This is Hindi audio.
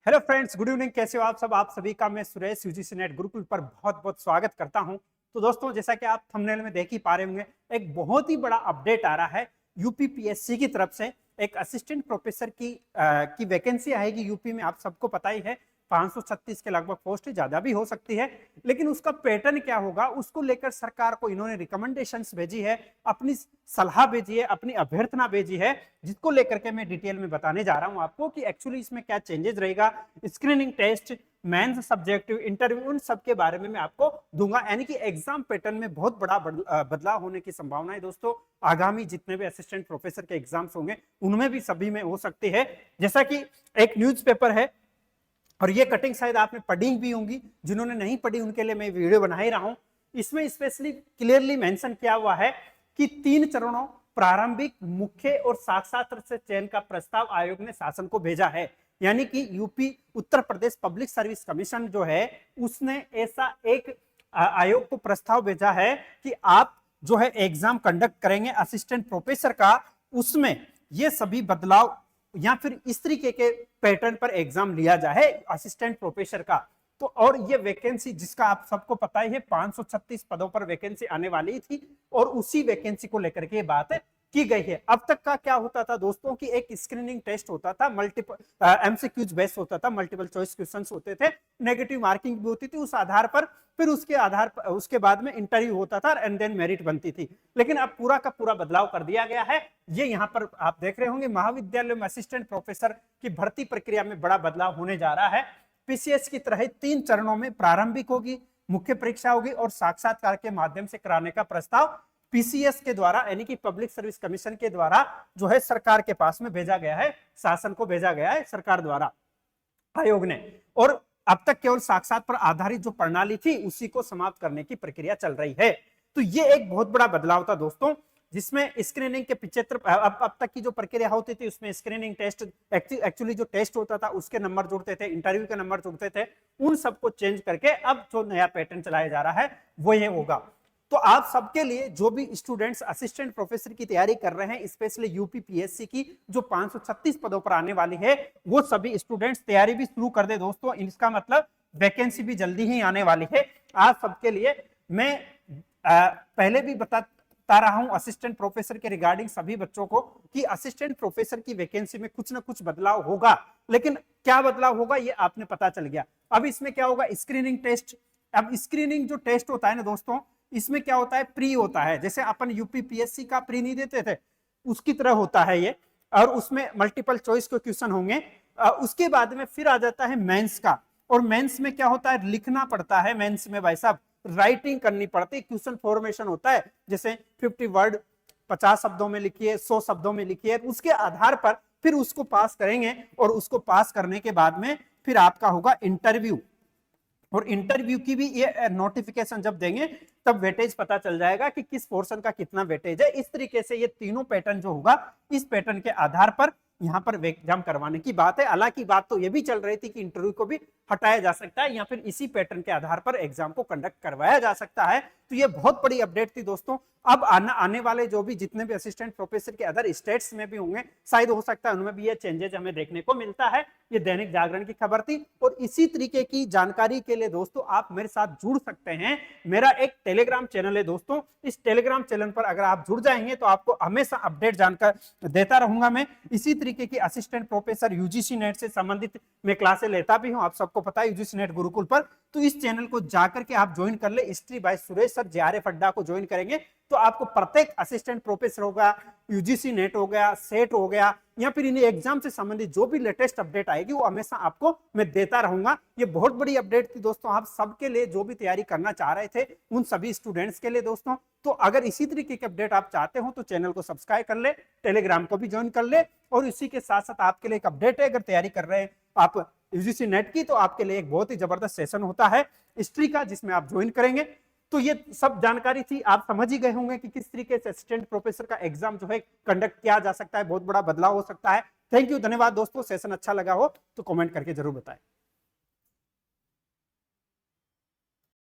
Hello friends, good evening. कैसे हो आप सब? आप सभी का मैं सुरेश यूजीसी नेट गुरुकुल पर बहुत बहुत स्वागत करता हूं। तो दोस्तों, जैसा कि आप थंबनेल में देख ही पा रहे होंगे, एक बहुत ही बड़ा अपडेट आ रहा है यूपीपीएससी की तरफ से। एक असिस्टेंट प्रोफेसर की वैकेंसी आएगी यूपी में। आप सबको पता ही है 536 के लगभग पोस्ट है, ज्यादा भी हो सकती है। लेकिन उसका पैटर्न क्या होगा, उसको लेकर सरकार को इन्होंने रिकमेंडेशंस भेजी है, अपनी सलाह भेजी है, अपनी अभ्यर्थना भेजी है, जिसको लेकर के मैं डिटेल में बताने जा रहा हूं आपको कि एक्चुअली इसमें क्या चेंजेस रहेगा। Screening test, mains subjective, interview, उन सब के बारे में मैं आपको दूंगा। यानी कि एग्जाम पैटर्न में बहुत बड़ा बदलाव होने की संभावना है दोस्तों। आगामी जितने भी असिस्टेंट प्रोफेसर के एग्जाम्स होंगे उनमें भी सभी में हो सकती है। जैसा कि एक न्यूज़पेपर है, और ये कटिंग शायद आपने पढ़ी भी होंगी, जिन्होंने नहीं पढ़ी उनके लिए मैं वीडियो बना ही रहा हूं। इसमें स्पेशली क्लियरली मेंशन किया हुआ है कि 3 चरणों प्रारंभिक, मुख्य और साक्षात्कार से चयन का प्रस्ताव आयोग ने शासन को भेजा है। यानी कि UP Uttar Pradesh public service commission जो है उसने ऐसा एक आयोग को प्रस्ताव भेजा है कि आप जो है एग्जाम कंडक्ट करेंगे असिस्टेंट प्रोफेसर का, उसमें ये सभी बदलाव या फिर इस तरीके के पैटर्न पर एग्जाम लिया जाए असिस्टेंट प्रोफेसर का। तो और ये वैकेंसी, जिसका आप सबको पता ही है, 536 पदों पर वैकेंसी आने वाली थी और उसी वैकेंसी को लेकर के बात की गई है। अब तक का क्या होता था दोस्तों कि एक स्क्रीनिंग टेस्ट होता था, मल्टीपल एमसीक्यूज बेस्ड होता था, मल्टीपल चॉइस क्वेश्चंस होते थे, नेगेटिव मार्किंग भी होती थी उस आधार पर, फिर उसके बाद में इंटरव्यू होता था एंड देन मेरिट बनती थी। लेकिन अब पूरा का पूरा बदलाव कर दिया गया है। ये यहाँ पर आप देख रहे होंगे, महाविद्यालय में असिस्टेंट प्रोफेसर की भर्ती प्रक्रिया में बड़ा बदलाव होने जा रहा है। पीसीएस की तरह 3 चरणों में प्रारंभिक होगी, मुख्य परीक्षा होगी और साक्षात्कार के माध्यम से कराने का प्रस्ताव पीसीएस के द्वारा, यानी कि पब्लिक सर्विस कमीशन के द्वारा जो है सरकार के पास में भेजा गया है, शासन को भेजा गया है सरकार द्वारा, आयोग ने। और अब तक केवल साक्षात पर आधारित जो प्रणाली थी उसी को समाप्त करने की प्रक्रिया चल रही है। तो ये एक बहुत बड़ा बदलाव था दोस्तों, जिसमें स्क्रीनिंग के 75 अब तक की जो प्रक्रिया होती थी उसमें स्क्रीनिंग टेस्ट, एक्चुअली जो टेस्ट होता था उसके नंबर जुड़ते थे, इंटरव्यू के नंबर जुड़ते थे, उन सबको चेंज करके अब जो नया पैटर्न चलाया जा रहा है वो ये होगा। तो आप सबके लिए, जो भी स्टूडेंट्स असिस्टेंट प्रोफेसर की तैयारी कर रहे हैं, स्पेशली यूपी पीएससी की जो 536 पदों पर आने वाली है, वो सभी स्टूडेंट्स तैयारी भी शुरू कर दे दोस्तों। इसका मतलब वैकेंसी भी जल्दी ही आने वाली है आप सबके लिए। मैं पहले भी बता रहा हूं असिस्टेंट प्रोफेसर के रिगार्डिंग सभी बच्चों को कि असिस्टेंट प्रोफेसर की वैकेंसी में कुछ ना कुछ बदलाव होगा। लेकिन क्या बदलाव होगा ये आपने पता चल गया। अब इसमें क्या होगा, स्क्रीनिंग टेस्ट। अब स्क्रीनिंग जो टेस्ट होता है ना दोस्तों, इसमें क्या होता है, प्री होता है। जैसे अपन यूपी पीएससी का प्री नहीं देते थे, उसकी तरह होता है ये, और उसमें मल्टीपल चॉइस के क्वेश्चन होंगे। उसके बाद में फिर आ जाता है मेंस का, और मेंस में क्या होता है, लिखना पड़ता है। मेंस में भाई साहब राइटिंग करनी पड़ती है, क्वेश्चन फॉर्मेशन होता है, जैसे 50 वर्ड 50 शब्दों में लिखिए, 100 शब्दों में लिखिए, उसके आधार पर फिर उसको पास करेंगे। और उसको पास करने के बाद में फिर आपका होगा इंटरव्यू, और इंटरव्यू की भी ये नोटिफिकेशन जब देंगे तब वेटेज पता चल जाएगा कि किस पोर्शन का कितना वेटेज है। इस तरीके से ये तीनों पैटर्न जो होगा, इस पैटर्न के आधार पर यहाँ पर एग्जाम करवाने की बात है। हालांकि बात तो ये भी चल रही थी कि इंटरव्यू को भी हटाया जा सकता है या फिर इसी पैटर्न के आधार पर एग्जाम को कंडक्ट करवाया जा सकता है। तो ये बहुत बड़ी अपडेट थी दोस्तों। अब आने वाले जो भी जितने भी असिस्टेंट प्रोफेसर के अदर स्टेट्स में भी होंगे, शायद हो सकता है उनमें भी ये चेंजेस हमें देखने को मिलता है। ये दैनिक जागरण की खबर थी, और इसी तरीके की जानकारी के लिए दोस्तों आप मेरे साथ जुड़ सकते हैं। मेरा एक टेलीग्राम चैनल है दोस्तों, इस टेलीग्राम चैनल पर अगर आप जुड़ जाएंगे तो आपको हमेशा अपडेट जानकर देता रहूंगा मैं। इसी तरीके की असिस्टेंट प्रोफेसर यूजीसी नेट से संबंधित मैं क्लासेस लेता भी हूं, आप सबको पता है, यूजीसी नेट गुरुकुल पर। तो इस चैनल को जाकर के आप ज्वाइन कर ले, history by Suresh sir, JRF अड्डा को ज्वाइन करेंगे तो आपको प्रत्येक असिस्टेंट प्रोफेसर होगा, यूजीसी नेट हो गया, सेट हो गया, या फिर इन्हें एग्जाम से संबंधित जो भी लेटेस्ट अपडेट आएगी वो हमेशा आपको मैं देता रहूंगा। ये बहुत बड़ी अपडेट थी दोस्तों, आप सबके लिए, जो भी तैयारी करना चाह रहे थे उन सभी स्टूडेंट्स के लिए दोस्तों। तो अगर इसी तरीके के अपडेट आप चाहते हो तो चैनल को सब्सक्राइब कर ले, टेलीग्राम को भी ज्वाइन कर ले। और इसी के साथ साथ आपके लिए एक अपडेट है, अगर तैयारी कर रहे हैं आप यूजीसी नेट की, तो आपके लिए एक बहुत ही जबरदस्त सेशन होता है हिस्ट्री का, जिसमें आप ज्वाइन करेंगे। तो ये सब जानकारी थी, आप समझ ही गए होंगे कि किस तरीके से असिस्टेंट प्रोफेसर का एग्जाम जो है कंडक्ट किया जा सकता है, बहुत बड़ा बदलाव हो सकता है। थैंक यू, धन्यवाद दोस्तों। सेशन अच्छा लगा हो तो कमेंट करके जरूर बताएं।